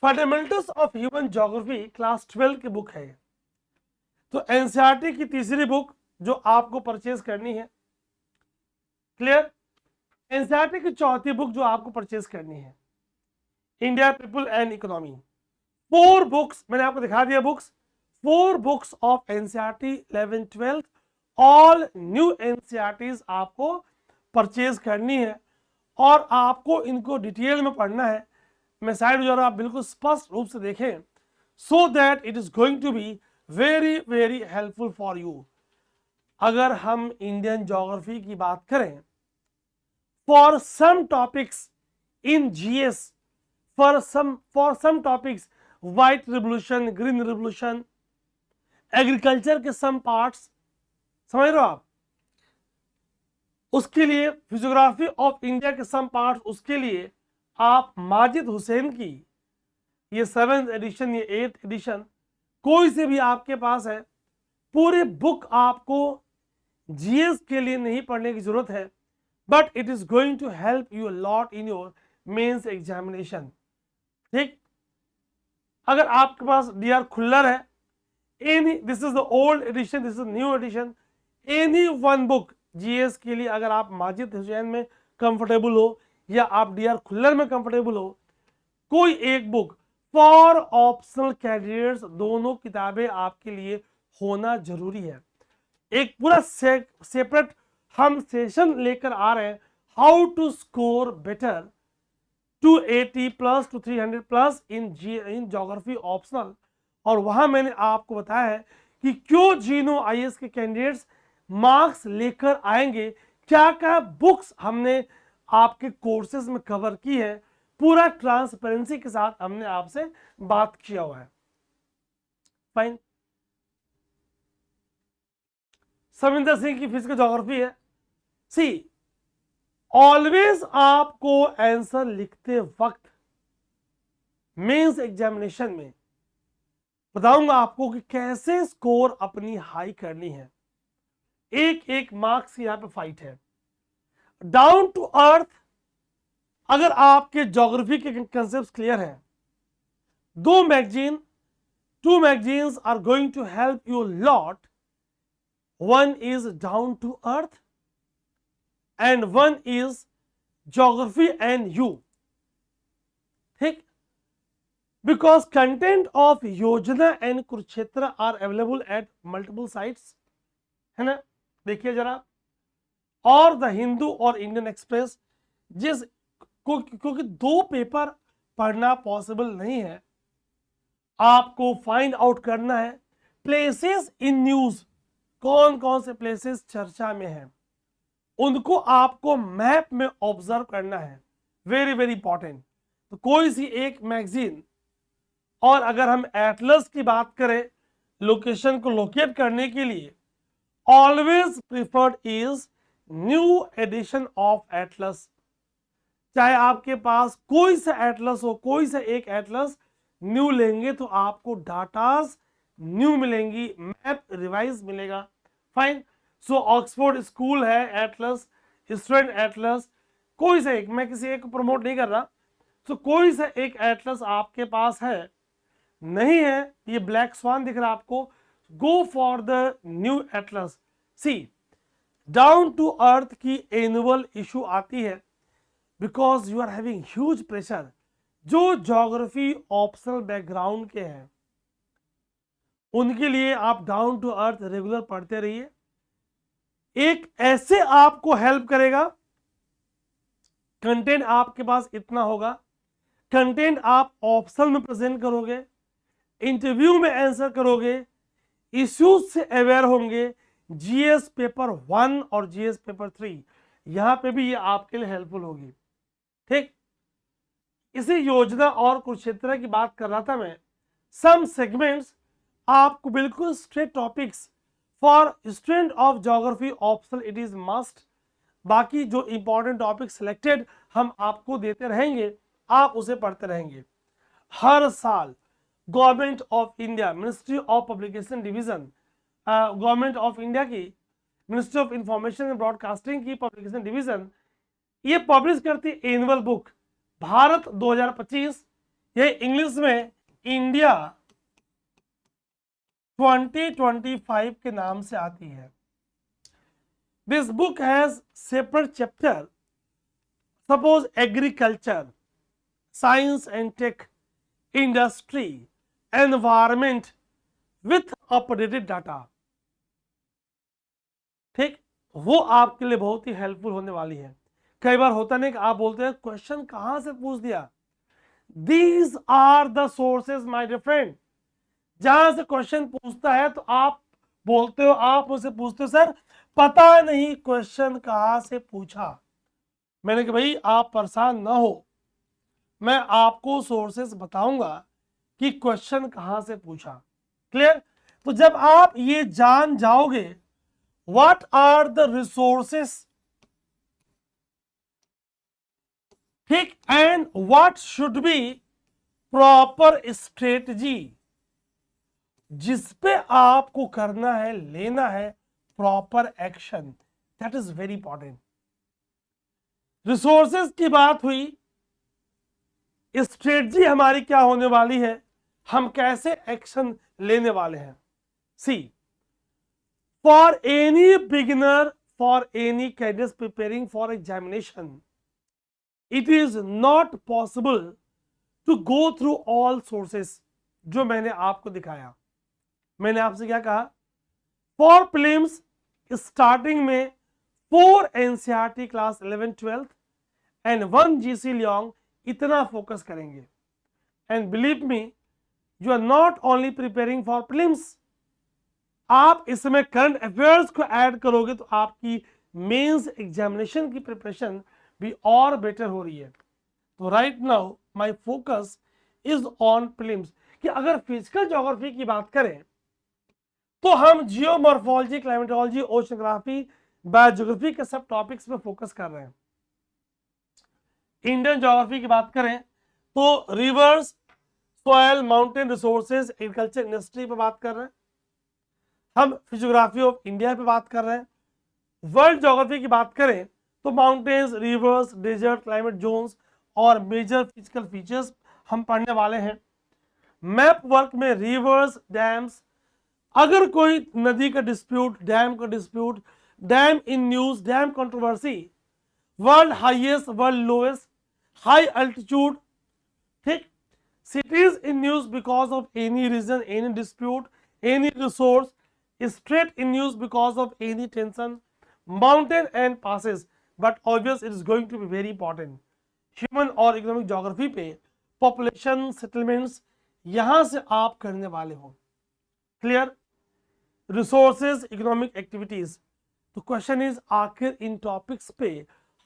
Fundamentals of human geography class 12 की बुक है। तो एनसीईआरटी की तीसरी बुक जो आपको परचेज करनी है, क्लियर। एनसीईआरटी की चौथी बुक जो आपको परचेज करनी है, India people and economy. 4 books मैंने आपको दिखा दिया, books 4 books of NCERT 11 12, all new NCERTs आपको परचेज करनी है और आपको इनको डिटेल में पढ़ना है। मैं साइड जो आप बिल्कुल स्पष्ट रूप से देखें, so that it is going to be very very helpful for you. अगर हम इंडियन ज्योग्राफी की बात करें, for some topics in GS, for some topics, white revolution, green revolution, agriculture के सम पार्ट्स, समझ रहे हो आप, उसके लिए फिजियोग्राफी ऑफ इंडिया के सम पार्ट्स, उसके लिए आप माजिद हुसैन की ये 7th एडिशन, ये 8th एडिशन, कोई से भी आपके पास है, पूरी बुक आपको जीएस के लिए नहीं पढ़ने की जरूरत है, but it is going to help you lot in your mains examination. ठीक, अगर आपके पास डीआर खुल्लर है, any, this is the old edition, this is new edition, any one book GS के लिए, अगर आप माजिद हुसैन में कंफर्टेबल हो या आप डीआर खुल्लर में कंफर्टेबल हो, कोई एक बुक फॉर ऑप्शनल कैंडिडेट्स, दोनों किताबें आपके लिए होना जरूरी है। एक पूरा सेपरेट हम सेशन लेकर आ रहे हैं, how to score better 280 plus to 300 plus in geography optional. और वहां मैंने आपको बताया है कि क्यों जीनो आईएएस के कैंडिडेट्स मार्क्स लेकर आएंगे, क्या क्या बुक्स हमने आपके कोर्सेज में कवर की है, पूरा ट्रांसपेरेंसी के साथ हमने आपसे बात किया हुआ है। फाइन, सविंदर सिंह की फिजिकल ज्योग्राफी है। सी, ऑलवेज आपको आंसर लिखते वक्त मेंस एग्जामिनेशन में बताऊंगा आपको कि कैसे स्कोर अपनी हाई करनी है। एक एक मार्क्स की यहां पे फाइट है। डाउन टू अर्थ, अगर आपके ज्योग्राफी के कंसेप्ट क्लियर है, दो magazine, two magazines are going to help you a lot. One is Down to Earth and one is Geography and You. ठीक, because content of Yojana and Kurukshetra are available at multiple sites, है ना, देखिए जरा। और the Hindu और Indian express, जिस क्योंकि दो पेपर पढ़ना पॉसिबल नहीं है, आपको फाइंड आउट करना है प्लेसेस इन न्यूज, कौन कौन से प्लेसेस चर्चा में हैं, उनको आपको मैप में ऑब्जर्व करना है। Very very important. तो कोई सी एक मैगजीन, और अगर हम एटलस की बात करें लोकेशन को लोकेट करने के लिए, always preferred is new edition of atlas. चाहे आपके पास कोई सा एटलस हो, कोई सा एक एटलस न्यू लेंगे तो आपको डाटास न्यू मिलेंगी, मैप रिवाइज मिलेगा। फाइन, सो ऑक्सफोर्ड स्कूल है एटलस, स्टूडेंट एटलस, कोई सा एक, मैं किसी एक को प्रमोट नहीं कर रहा, सो कोई सा एक एटलस आपके पास है, नहीं है, ये ब्लैक स्वान दिख रहा है आपको, go for the new atlas. See, down to earth की एनुअल इशू आती है because you are having huge pressure. जो ज्योग्राफी ऑप्शनल बैकग्राउंड के हैं उनके लिए आप डाउन टू अर्थ रेगुलर पढ़ते रहिए। एक ऐसे आपको हेल्प करेगा, कंटेंट आपके पास इतना होगा, कंटेंट आप ऑप्शनल में प्रेजेंट करोगे, इंटरव्यू में आंसर करोगे, इश्यूज से अवेयर होंगे, जीएस पेपर 1 और जीएस पेपर 3 यहां पे भी ये आपके लिए हेल्पफुल होगी। ठीक, इसी योजना और कुरुक्षेत्र की बात कर रहा था मैं। सम सेगमेंट्स आपको बिल्कुल straight topics for student of geography optional it is must. बाकी जो इंपॉर्टेंट टॉपिक सिलेक्टेड हम आपको देते रहेंगे, आप उसे पढ़ते रहेंगे। हर साल government of India, ministry of publication division, government of India की ministry of information and broadcasting की पब्लिकेशन डिवीजन ये पब्लिश करती है एनुअल बुक भारत 2025। ये इंग्लिश में इंडिया 2025 के नाम से आती है। This book has separate chapter, suppose agriculture, science and tech, industry, environment with updated data. ठीक, वो आपके लिए बहुत ही हेल्पफुल होने वाली है। कई बार होता नहीं कि आप बोलते हैं क्वेश्चन कहां से पूछ दिया। These are the sources my dear friend. जहां से क्वेश्चन पूछता है तो आप बोलते हो, आप मुझसे पूछते हो सर पता नहीं क्वेश्चन कहां से पूछा। मैंने कहा भाई आप परेशान ना हो, मैं आपको सोर्सेज बताऊंगा कि क्वेश्चन कहां से पूछा। क्लियर? तो जब आप ये जान जाओगे व्हाट आर द रिसोर्सेस, ठीक, and what should be proper strategy जिस पे आपको करना है, लेना है, proper action, that is very important. Resources की बात हुई, स्ट्रेटजी हमारी क्या होने वाली है, हम कैसे एक्शन लेने वाले हैं। See, for any beginner, for any candidate preparing for examination, it is not possible to go through all sources जो मैंने आपको दिखाया। मैंने आपसे क्या कहा, फॉर प्रीलिम्स स्टार्टिंग में 4 NCERT class 11-12 and 1 GC Leong, इतना फोकस करेंगे। And believe me, you are not only preparing for prelims, आप इसमें करंट अफेयर्स को ऐड करोगे तो आपकी मेंस एग्जामिनेशन की प्रिपरेशन भी और बेटर हो रही है। तो right now my focus is on prelims. कि अगर फिजिकल ज्योग्राफी की बात करें तो हम जियोमॉर्फोलॉजी, क्लाइमेटोलॉजी, ओशनोग्राफी, बायोज्योग्राफी के सब टॉपिक्स पे फोकस कर रहे हैं। इंडियन ज्योग्राफी की बात करें तो reverse, soil, mountain resources, agriculture, industry पे बात कर रहे हैं। हम फिजियोग्राफी ऑफ इंडिया पे बात कर रहे हैं। वर्ल्ड ज्योग्राफी की बात करें तो mountains, rivers, desert, climate zones और मेजर फिजिकल फीचर्स हम पढ़ने वाले हैं। मैप वर्क में रिवर्स, डैम्स, अगर कोई नदी का डिस्प्यूट, डैम का dispute, dam in news, dam controversy, world highest, world lowest, high altitude, ठीक, cities in news because of any reason, any dispute, any resource, straight in news because of any tension, mountain and passes, but obvious it is going to be very important। Human और economic geography पे population, settlements यहां से आप करने वाले हो। Clear? Resources, economic activities. तो question is, आखिर इन टॉपिक्स पे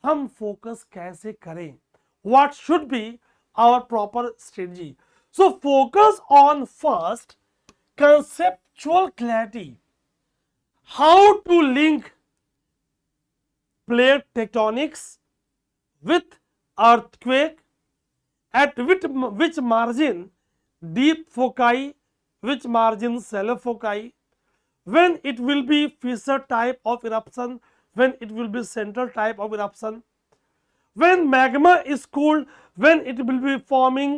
हम फोकस कैसे करें? What should be our proper strategy? So focus on first conceptual clarity, how to link plate tectonics with earthquake, at which margin deep foci, which margin shallow foci, when it will be fissure type of eruption, when it will be central type of eruption, when magma is cooled, when it will be forming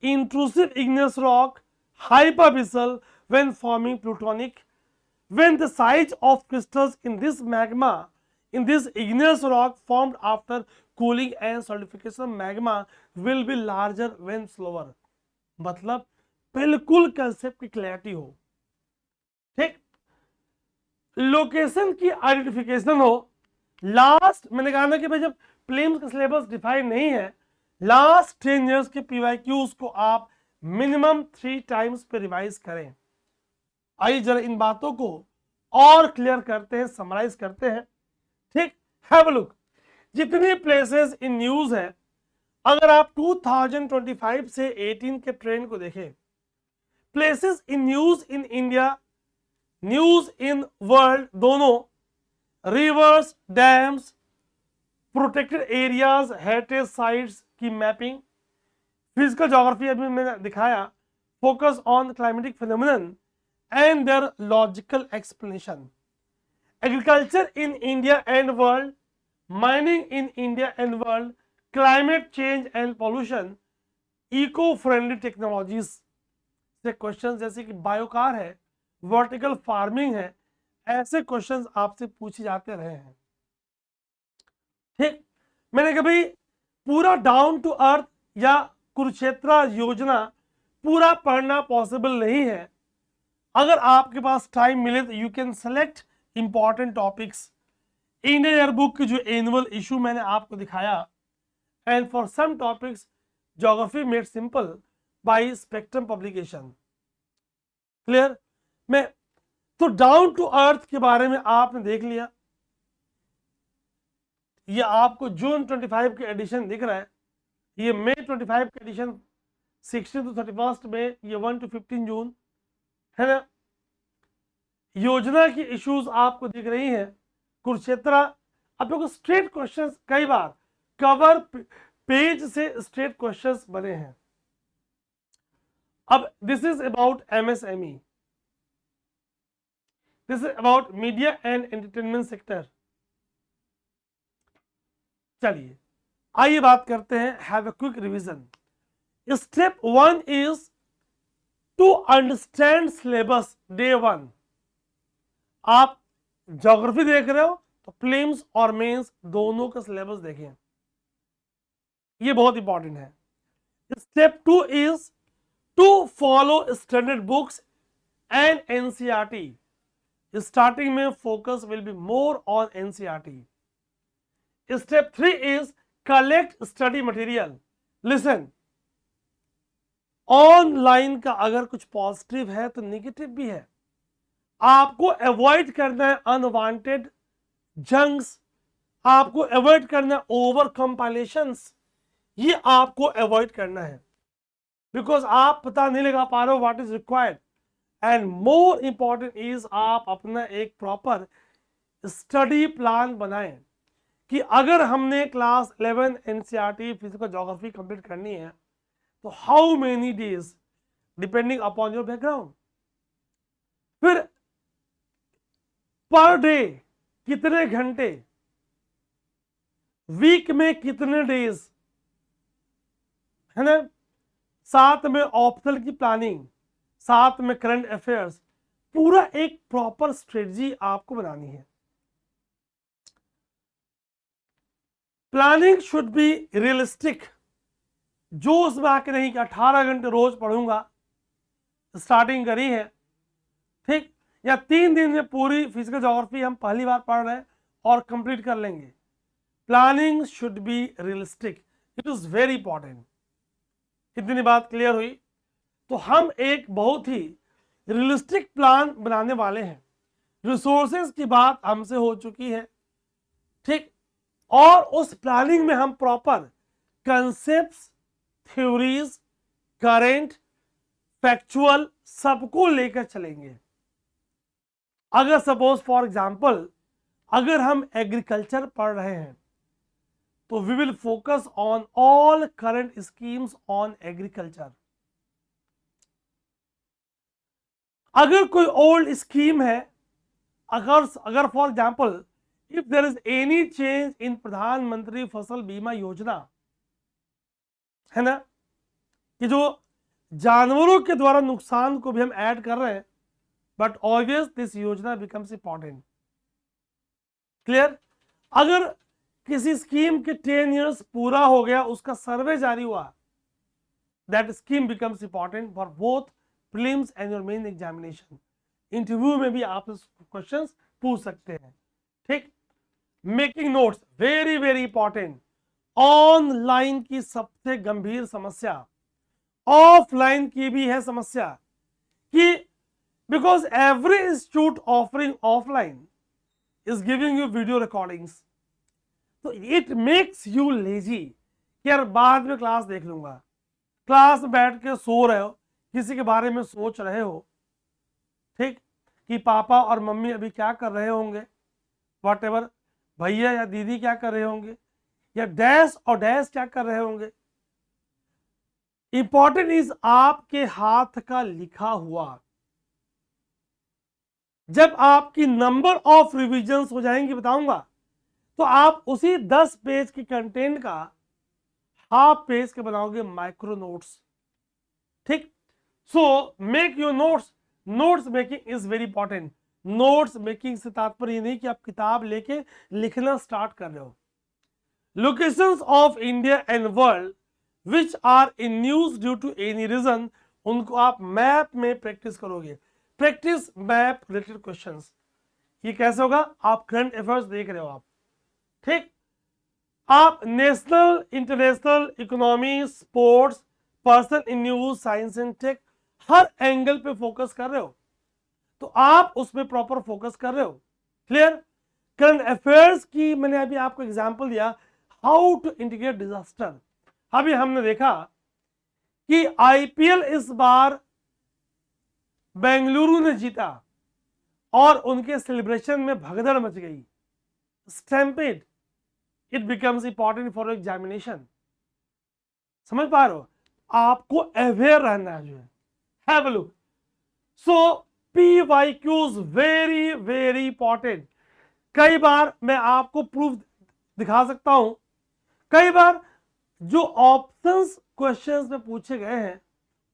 intrusive igneous rock, hypabyssal, when forming plutonic, when the size of crystals in this magma, in this igneous rock formed after cooling and solidification magma will be larger when slower। मतलब बिल्कुल concept की clarity हो, ठीक, location की identification हो। Last मैंने कहा ना कि भाई जब प्रीलिम्स का सिलेबस डिफाइन नहीं है, लास्ट 10 इयर्स के पीवाईक्यूज को आप मिनिमम 3 टाइम्स पे रिवाइज करें। आइए जरा इन बातों को और क्लियर करते हैं, समराइज करते हैं, ठीक। हैव अ लुक, जितनी प्लेसेस इन न्यूज है, अगर आप 2025 से 18 के ट्रेंड को देखें, places in news in India, news in world, दोनों, rivers, dams, protected areas, heritage sites की मैपिंग, फिजिकल ज्योग्राफी अभी मैंने दिखाया, focus on climatic phenomenon and their logical explanation, agriculture in India and world, mining in India and world, climate change and pollution, eco friendly technologies से question जैसे कि बायोकार है, vertical farming है, ऐसे questions आपसे पूछे जाते रहे हैं, ठीक। मैंने कभी पूरा डाउन टू अर्थ या कुरुक्षेत्र योजना पूरा पढ़ना पॉसिबल नहीं है। अगर आपके पास टाइम मिले तो you can select important topics. Indian year book की जो एनुअल इशू मैंने आपको दिखाया, and for some topics geography made simple by spectrum publication. Clear? मैं तो डाउन टू अर्थ के बारे में आपने देख लिया, ये आपको जून 25 के एडिशन दिख रहा है, ये मई 25 के एडिशन 16 to 31 में, ये 1 to 15 जून है ना। योजना की इश्यूज आपको दिख रही हैं, कुरुक्षेत्र। अब देखो स्ट्रेट क्वेश्चंस कई बार कवर पेज से स्ट्रेट क्वेश्चंस बने हैं। अब this is about MSME. This is about media and entertainment sector. चलिए आइए बात करते हैं, have a quick revision. Step 1 is to understand syllabus day 1। आप ज्योग्राफी देख रहे हो तो प्रीलिम्स और मेंस दोनों का सिलेबस देखें, ये बहुत इंपॉर्टेंट है। Step 2 is to follow standard books and NCERT. Starting में focus will be more on NCERT. Step 3 is collect study material. Listen, online का अगर कुछ पॉजिटिव है तो नेगेटिव भी है। आपको अवॉइड करना है अनवांटेड जंक्स, आपको अवॉइड करना है ओवर कंपाइलेशंस, ये आपको अवॉइड करना है, बिकॉज आप पता नहीं लगा पा रहे हो what is required. And more important is आप अपना एक प्रॉपर स्टडी प्लान बनाएं कि अगर हमने class 11 NCERT physical geography complete करनी है तो how many days, depending upon your background. फिर पर डे कितने घंटे, वीक में कितने डेज, है ना, साथ में ऑप्शनल की प्लानिंग, साथ में करंट अफेयर्स, पूरा एक प्रॉपर स्ट्रेटजी आपको बनानी है। Planning should be realistic. जो उसमें आके नहीं कि 18 घंटे रोज पढ़ूंगा, स्टार्टिंग करी है, ठीक, या 3 दिन में पूरी फिजिकल ज्योग्राफी हम पहली बार पढ़ रहे हैं और कंप्लीट कर लेंगे। Planning should be realistic, it is very important. कितनी बात क्लियर हुई? तो हम एक बहुत ही रियलिस्टिक प्लान बनाने वाले हैं। रिसोर्सेज की बात हमसे हो चुकी है, ठीक, और उस प्लानिंग में हम proper concepts, theories, current, factual सबको लेकर चलेंगे। अगर सपोज फॉर एग्जांपल अगर हम एग्रीकल्चर पढ़ रहे हैं तो we will focus on all current schemes on agriculture. अगर कोई ओल्ड स्कीम है, अगर for example if there is any change in Pradhan Mantri Fasal बीमा योजना, है ना, कि जो जानवरों के द्वारा नुकसान को भी हम ऐड कर रहे हैं, बट ऑलवेज दिस योजना बिकम्स इंपॉर्टेंट। क्लियर? अगर किसी स्कीम के 10 इयर्स पूरा हो गया, उसका सर्वे जारी हुआ, that scheme becomes important for both prelims and your main examination. Interview में भी आप क्वेश्चंस पूछ सकते हैं, ठीक। Making notes very very important. Online की सबसे गंभीर समस्या ऑफलाइन की भी है समस्या, कि because every institute offering offline is giving you video recordings, तो इट मेक्स यू लेजी कि यार बाद में क्लास देख लूंगा। क्लास में बैठ के सो रहे हो, किसी के बारे में सोच रहे हो, ठीक, कि पापा और मम्मी अभी क्या कर रहे होंगे, वॉट एवर, भैया या दीदी क्या कर रहे होंगे, या डैश और डैश क्या कर रहे होंगे। इंपॉर्टेंट इज आपके हाथ का लिखा हुआ। जब आपकी नंबर ऑफ रिविजन्स हो जाएंगी बताऊंगा, तो आप उसी 10 पेज के कंटेंट का हाफ पेज के बनाओगे माइक्रो नोट्स, ठीक। So make your notes. Notes making is very important. Notes making से तात्पर्य ये नहीं कि आप किताब लेके लिखना स्टार्ट कर रहे हो। Locations of India and world which are in news due to any reason, उनको आप मैप में प्रैक्टिस करोगे। Practice map related questions. ये कैसे होगा? आप करंट अफेयर्स देख रहे हो आप, ठीक, आप national, international, economy, sports, person in news, science and tech, हर एंगल पे फोकस कर रहे हो, तो आप उसमें प्रॉपर फोकस कर रहे हो। क्लियर? करंट अफेयर्स की मैंने अभी आपको एग्जांपल दिया, हाउ टू इंटीग्रेट डिजास्टर। अभी हमने देखा कि आईपीएल इस बार बेंगलुरु ने जीता और उनके सेलिब्रेशन में भगदड़ मच गई, stampede. It becomes important for examination. समझ पा रहे हो? आपको अवेयर रहना है, जो है, have a look. So PYQs very very important. कई बार मैं आपको प्रूफ दिखा सकता हूं, कई बार जो ऑप्शंस क्वेश्चंस में पूछे गए हैं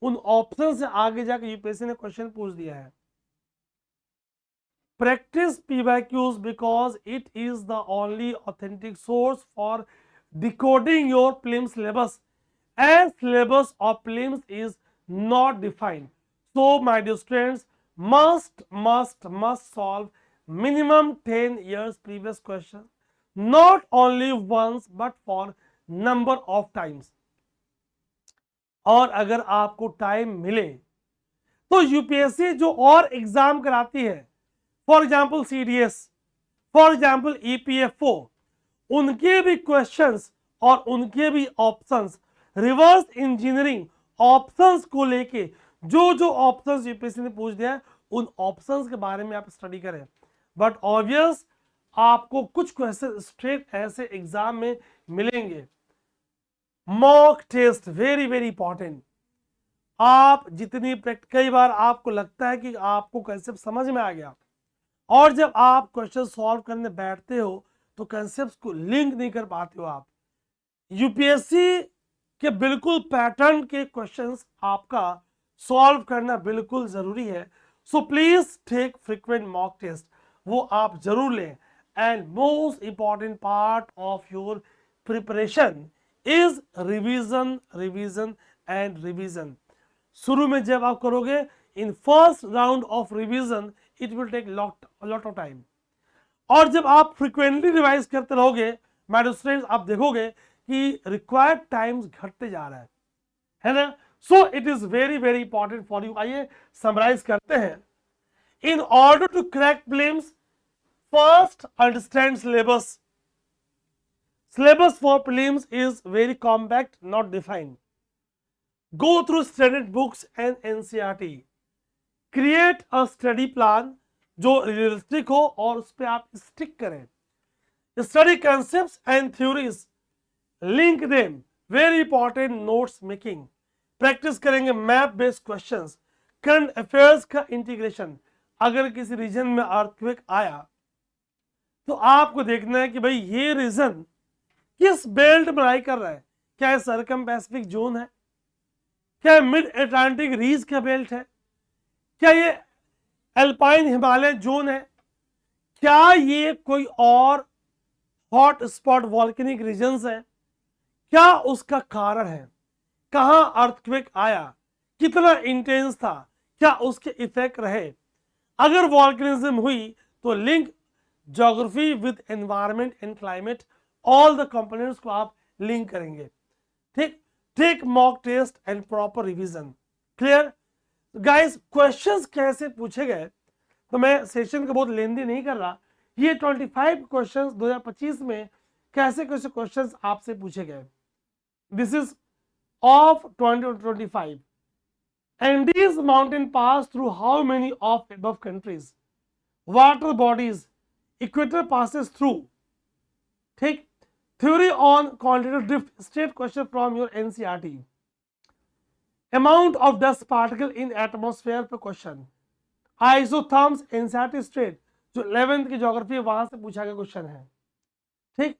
उन ऑप्शन से आगे जाकर यूपीएससी ने क्वेश्चन पूछ दिया है। Practice PYQs because it is the only authentic source for decoding your prelims syllabus, as syllabus of prelims is not defined. So my dear students, must solve minimum 10 years previous question, not only once but for number of times. और अगर आपको time मिले तो UPSC जो और exam कराती है, for example CDS, for example EPFO, उनके भी क्वेश्चंस और उनके भी ऑप्शंस, रिवर्स इंजीनियरिंग ऑप्शंस को लेके जो जो ऑप्शंस यूपीएससी ने पूछ दिया है उन ऑप्शंस के बारे में आप स्टडी करें। बट ऑब्वियस आपको कुछ क्वेश्चन स्ट्रेट ऐसे एग्जाम में मिलेंगे। Mock test very very important. आप जितनी कई बार आपको लगता है कि आपको कंसेप्ट समझ में आ गया, और जब आप क्वेश्चन सॉल्व करने बैठते हो तो कंसेप्ट को लिंक नहीं कर पाते हो आप। यूपीएससी के बिल्कुल पैटर्न के क्वेश्चंस आपका सॉल्व करना बिल्कुल जरूरी है। So please take frequent mock test, वो आप जरूर लें। And most important part of your preparation is revision, revision and revision. शुरू में जब आप करोगे in first round of revision it will take lot of time, और जब आप फ्रीक्वेंटली रिवाइज करते रहोगे माय डियर स्टूडेंट्स, आप देखोगे कि रिक्वायर्ड टाइम्स घटते जा रहा है ना। So it is very very important for you. आइए समराइज करते हैं। In order to crack prelims, first understand syllabus. Syllabus for prelims is very compact, not defined. Go through standard books and NCERT. Create a study plan जो realistic हो और उस पर आप stick करें। Study concepts and theories. Link them. Very important notes making. Practice करेंगे map based questions, current affairs का integration. अगर किसी रीजन में अर्थक्वेक आया तो आपको देखना है कि भाई ये रीजन किस बेल्ट में लाई कर रहा है। क्या ये सर्कम पैसिफिक जोन है, क्या मिड अटलांटिक रीज का बेल्ट है, क्या ये अल्पाइन हिमालय जोन है, क्या ये कोई और हॉट स्पॉट वॉल्केनिक रीजन्स है, क्या उसका कारण है, कहां अर्थक्वेक आया, कितना इंटेंस था, क्या उसके इफेक्ट रहे। अगर वॉल्केनिज्म हुई तो link geography with environment and climate, all the components को आप लिंक करेंगे। ठीक, take mock test and proper revision. Clear guys? Questions कैसे पूछे गए तो मैं सेशन को बहुत लेंदी नहीं कर रहा। ये 25 क्वेश्चंस 2025 में कैसे कैसे क्वेश्चंस आपसे पूछे गए, this is of 2025। Andes mountain pass through how many of above countries? Water bodies, equator passes through. ठीक, theory on continental drift, straight question from your NCERT. Amount of dust particle in atmosphere पे question. Isotherms NCERT straight जो 11th की geography वहां से पूछा गया question है। ठीक,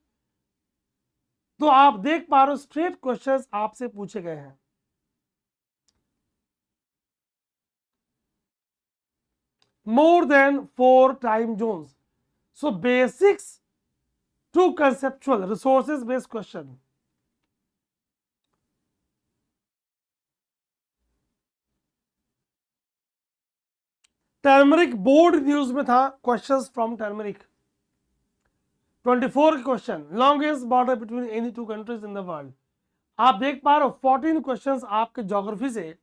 तो आप देख पा रहे हो स्ट्रेट क्वेश्चंस आपसे पूछे गए हैं। More than 4 time zones. So basics to conceptual, resources based question. Turmeric board news में था questions from turmeric. 24 question, longest border between any two countries in the world. आप देख पा रहे हो 14 क्वेश्चंस आपके ज्योग्राफी से,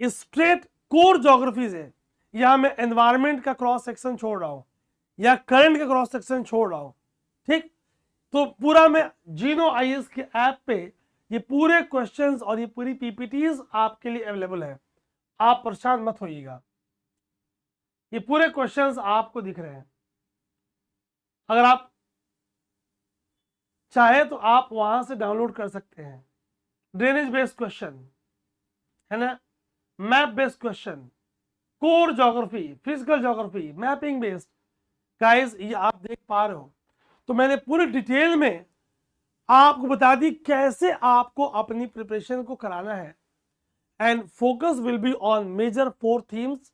स्ट्रेट कोर ज्योग्राफी से। यहां मैं एनवायरमेंट का क्रॉस सेक्शन छोड़ रहा हूं या करंट का क्रॉस सेक्शन छोड़ रहा हूं। ठीक, तो पूरा मैं जीनो आईएएस के ऐप पे ये पूरे क्वेश्चंस और ये पूरी पीपीटीज आपके लिए अवेलेबल है। आप परेशान मत होइएगा, ये पूरे क्वेश्चंस आपको दिख रहे हैं। अगर आप चाहे तो आप वहां से डाउनलोड कर सकते हैं। ड्रेनेज बेस्ड क्वेश्चन है ना, map based question, core geography, physical geography, mapping based. Guys ये आप देख पा रहे हो, तो मैंने पूरी डिटेल में आपको बता दी कैसे आपको अपनी प्रिपरेशन को कराना है। And focus will be on major 4 themes: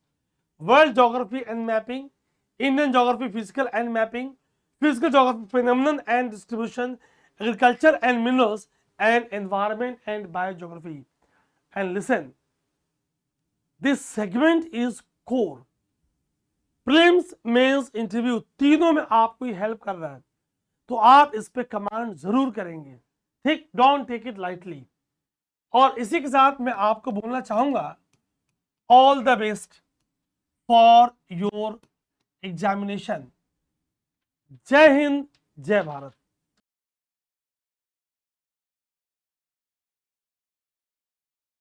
world geography and mapping, Indian geography physical and mapping, physical geography phenomenon and distribution, agriculture and minerals, and environment and biogeography. And listen, this segment is core. Prelims, mains, interview तीनों में आपको ये help कर रहा है, तो आप इस पे कमांड जरूर करेंगे, ठीक? Don't take it lightly. और इसी के साथ मैं आपको बोलना चाहूंगा all the best for your examination. जय हिंद, जय भारत।